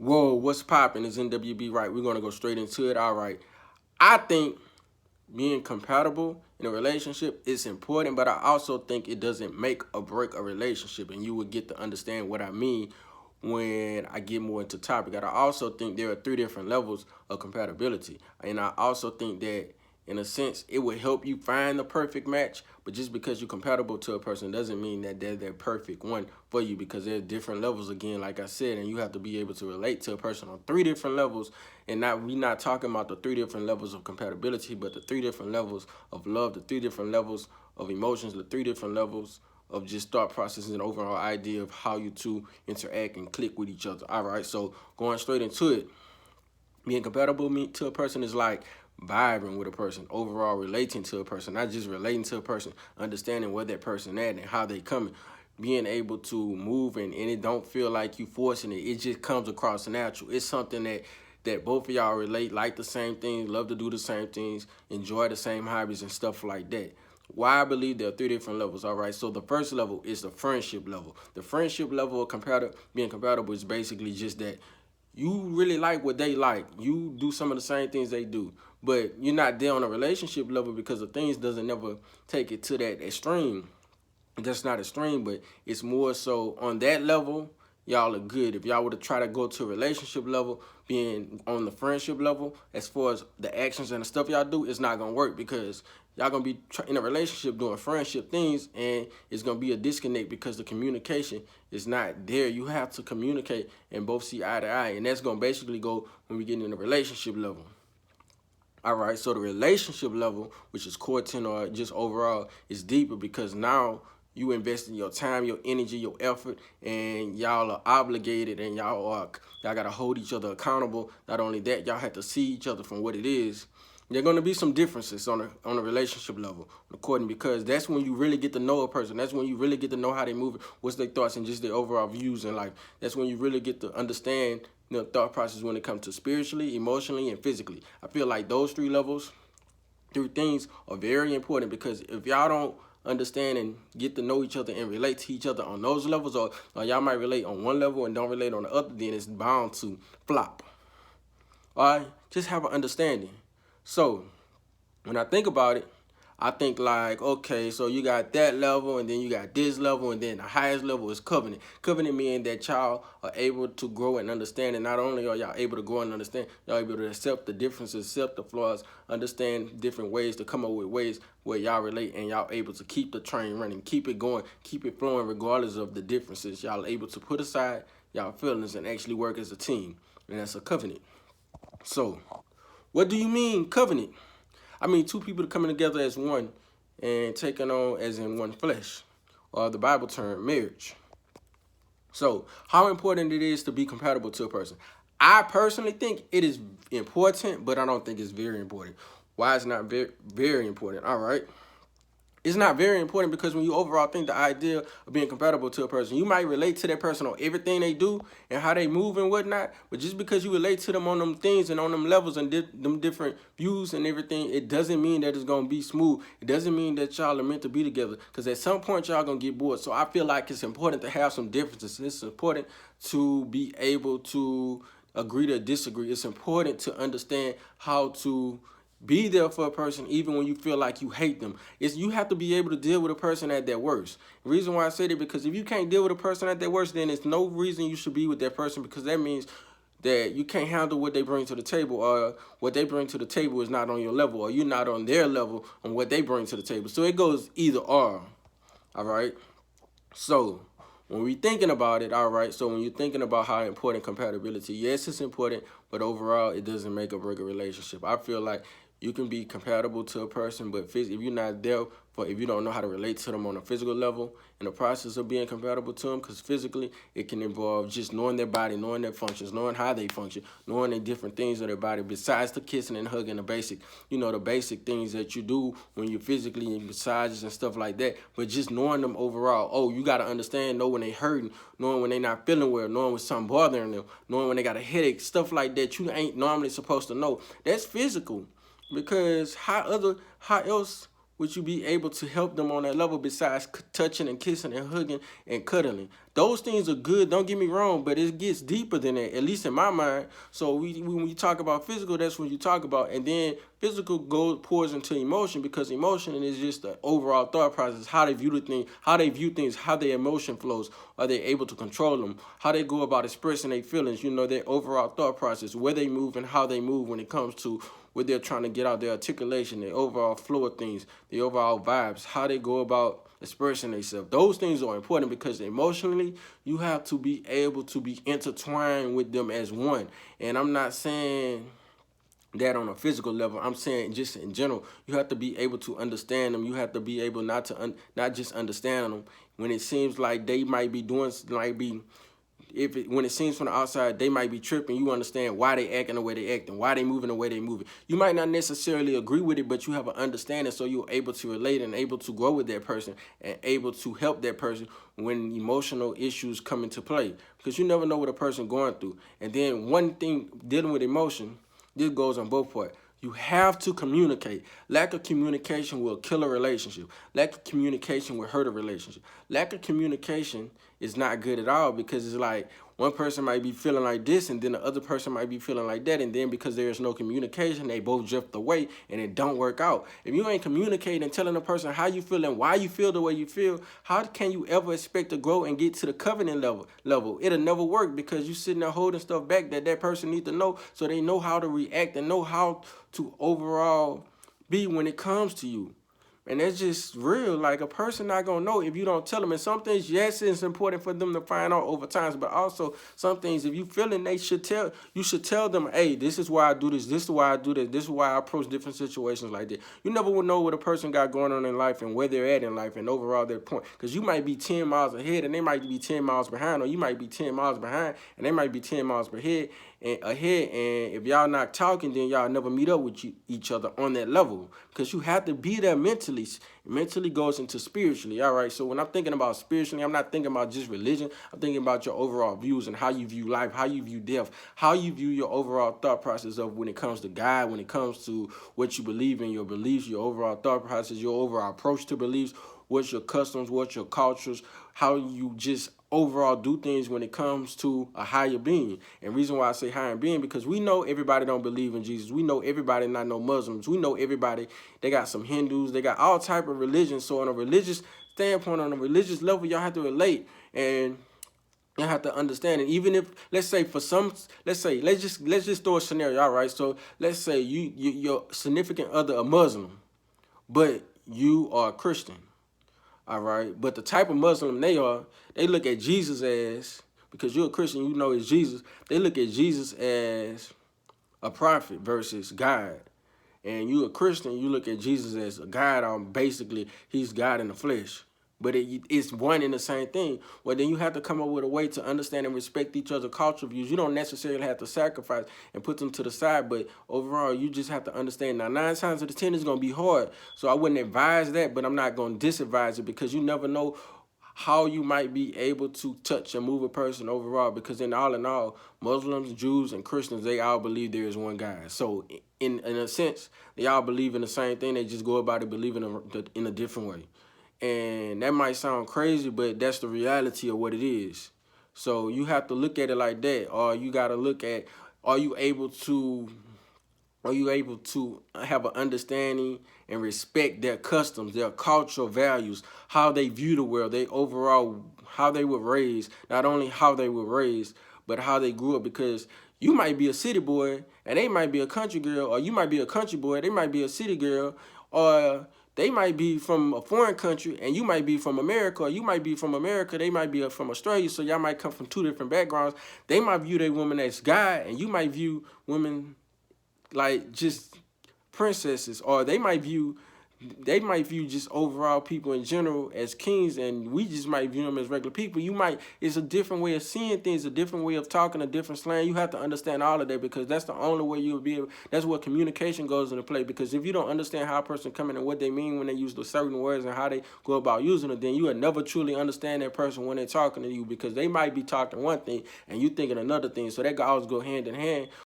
Whoa, what's popping? Is NWB right? We're gonna go straight into it. All right. I think being compatible in a relationship is important, but I also think it doesn't make or break a relationship, and you will get to understand what I mean when I get more into topic. And I also think there are three different levels of compatibility, and I also think that in a sense it would help you find the perfect match. But just because you're compatible to a person doesn't mean that they're their perfect one for you, because there's different levels again, like I said, and you have to be able to relate to a person on three different levels. And not we're not talking about the three different levels of compatibility, but the three different levels of love, the three different levels of emotions, the three different levels of just thought processes and overall idea of how you two interact and click with each other. All right, so going straight into it, being compatible to a person is like vibing with a person, overall relating to a person, not just relating to a person, understanding where that person at and how they coming, being able to move, and it don't feel like you forcing it. It just comes across natural. It's something that both of y'all relate, like the same things, love to do the same things, enjoy the same hobbies and stuff like that. Why I believe there are three different levels. All right, so the first level is the friendship level. The friendship level of being compatible is basically just that you really like what they like. You do some of the same things they do, but you're not there on a relationship level because the things doesn't never take it to that extreme. That's not extreme, but it's more so on that level. Y'all are good. If y'all were to try to go to a relationship level, being on the friendship level, as far as the actions and the stuff y'all do, it's not gonna work, because y'all gonna be in a relationship doing friendship things, and it's gonna be a disconnect because the communication is not there. You have to communicate and both see eye to eye, and that's gonna basically go when we get in the relationship level. All right, so the relationship level, which is courting or just overall, is deeper, because now you invest in your time, your energy, your effort, and y'all are obligated, and y'all gotta hold each other accountable. Not only that, y'all have to see each other from what it is. There are gonna be some differences on a relationship level, according, because that's when you really get to know a person. That's when you really get to know how they move, what's their thoughts, and just their overall views in life. That's when you really get to understand thought process when it comes to spiritually, emotionally, and physically. I feel like those three things are very important, because if y'all don't understand and get to know each other and relate to each other on those levels, or y'all might relate on one level and don't relate on the other, then it's bound to flop. All right, just have an understanding. So when I think about it, I think like, okay, so you got that level, and then you got this level, and then the highest level is covenant. Covenant meaning that y'all are able to grow and understand, and not only are y'all able to grow and understand, y'all able to accept the differences, accept the flaws, understand different ways to come up with ways where y'all relate, and y'all able to keep the train running, keep it going, keep it flowing regardless of the differences. Y'all able to put aside y'all feelings and actually work as a team, and that's a covenant. So, what do you mean covenant? I mean two people coming together as one and taking on as in one flesh, or the Bible term marriage. So, how important it is to be compatible to a person? I personally think it is important, but I don't think it's very important. Why is it not very important? All right. It's not very important because when you overall think the idea of being compatible to a person, you might relate to that person on everything they do and how they move and whatnot. But just because you relate to them on them things and on them levels and them different views and everything, it doesn't mean that it's going to be smooth. It doesn't mean that y'all are meant to be together, because at some point y'all going to get bored. So I feel like it's important to have some differences. It's important to be able to agree to disagree. It's important to understand how to be there for a person even when you feel like you hate them. You have to be able to deal with a person at their worst. The reason why I say that, because if you can't deal with a person at their worst, then it's no reason you should be with that person, because that means that you can't handle what they bring to the table, or what they bring to the table is not on your level, or you're not on their level on what they bring to the table. So it goes either or. All right. So when we're thinking about it, all right, so when you're thinking about how important compatibility, yes, it's important, but overall, it doesn't make or break a relationship. I feel like you can be compatible to a person, but if you're not there if you don't know how to relate to them on a physical level in the process of being compatible to them, because physically it can involve just knowing their body, knowing their functions, knowing how they function, knowing the different things of their body besides the kissing and hugging, the basic things that you do when you're physically in massages and stuff like that. But just knowing them overall. Oh, you got to understand, know when they hurting, knowing when they not feeling well, knowing when something bothering them, knowing when they got a headache, stuff like that you ain't normally supposed to know. That's physical, because how else would you be able to help them on that level besides touching and kissing and hugging and cuddling? Those things are good, don't get me wrong, but it gets deeper than that, at least in my mind. So when we talk about physical, that's what you talk about. And then physical pours into emotion, because emotion is just the overall thought process, how they view the thing, how they view things, how their emotion flows. Are they able to control them? How they go about expressing their feelings, their overall thought process, where they move and how they move when it comes to what they're trying to get out, their articulation, their overall flow of things, the overall vibes, how they go about expressing themselves. Those things are important because emotionally, you have to be able to be intertwined with them as one. And I'm not saying that on a physical level, I'm saying just in general, you have to be able to understand them. You have to be able not not just understand them when it seems like they might be doing, when it seems from the outside they might be tripping. You understand why they acting the way they acting, why they moving the way they moving. You might not necessarily agree with it, but you have an understanding, so you're able to relate and able to grow with that person and able to help that person when emotional issues come into play, because you never know what a person going through. And then one thing dealing with emotion, this goes on both parts. You have to communicate. Lack of communication will kill a relationship. Lack of communication will hurt a relationship. Lack of communication is not good at all, because it's like one person might be feeling like this and then the other person might be feeling like that, and then because there is no communication, they both drift away and it don't work out. If you ain't communicating and telling a person how you feel and why you feel the way you feel, how can you ever expect to grow and get to the covenant level? It'll never work, because you sitting there holding stuff back that person needs to know, so they know how to react and know how to overall be when it comes to you. And that's just real. Like, a person not gonna know if you don't tell them. And some things, yes, it's important for them to find out over time. But also some things, if you feeling, you should tell them, hey, this is why I do this. This is why I do this. This is why I approach different situations like that. You never will know what a person got going on in life and where they're at in life and overall their point. Because you might be 10 miles ahead and they might be 10 miles behind, or you might be 10 miles behind and they might be 10 miles ahead. And if y'all not talking, then y'all never meet up with each other on that level, because you have to be there mentally. Mentally goes into spiritually. All right, so when I'm thinking about spiritually, I'm not thinking about just religion. I'm thinking about your overall views and how you view life, how you view death, how you view your overall thought process of when it comes to God, when it comes to what you believe in, your beliefs, your overall thought process, your overall approach to beliefs, what's your customs, what's your cultures, how you just overall do things when it comes to a higher being. And reason why I say higher being, because we know everybody don't believe in Jesus. We know everybody not no Muslims. We know everybody, they got some Hindus, they got all type of religions. So on a religious standpoint, on a religious level, y'all have to relate and you have to understand. And even if, let's say let's just throw a scenario, all right? So let's say your significant other a Muslim, but you are a Christian. All right, but the type of Muslim they look at Jesus as, because you're a Christian, you know it's Jesus. They look at Jesus as a prophet versus God. And you a Christian, you look at Jesus as a God. Basically, he's God in the flesh. But it's one and the same thing. Well, then you have to come up with a way to understand and respect each other's cultural views. You don't necessarily have to sacrifice and put them to the side, but overall, you just have to understand. Now, 9 times out of 10 is going to be hard, so I wouldn't advise that, but I'm not going to disadvise it, because you never know how you might be able to touch and move a person overall, because in all, Muslims, Jews, and Christians, they all believe there is one God. So in a sense, they all believe in the same thing. They just go about it believing in a different way. And that might sound crazy, but that's the reality of what it is. So you have to look at it like that, or you got to look at, are you able to have an understanding and respect their customs, their cultural values, how they view the world, they overall, how they were raised, not only how they were raised, but how they grew up. Because you might be a city boy and they might be a country girl, or you might be a country boy, they might be a city girl, or they might be from a foreign country and you might be from America, or you might be from America, they might be from Australia, so y'all might come from 2 different backgrounds. They might view their woman as God, and you might view women like just princesses, or they might view just overall people in general as kings, and we just might view them as regular people. It's a different way of seeing things, a different way of talking, a different slang. You have to understand all of that, because that's the only way you'll be able, that's where communication goes into play. Because if you don't understand how a person coming and what they mean when they use the certain words and how they go about using it, then you will never truly understand that person when they're talking to you, because they might be talking one thing and you thinking another thing. So that always go hand in hand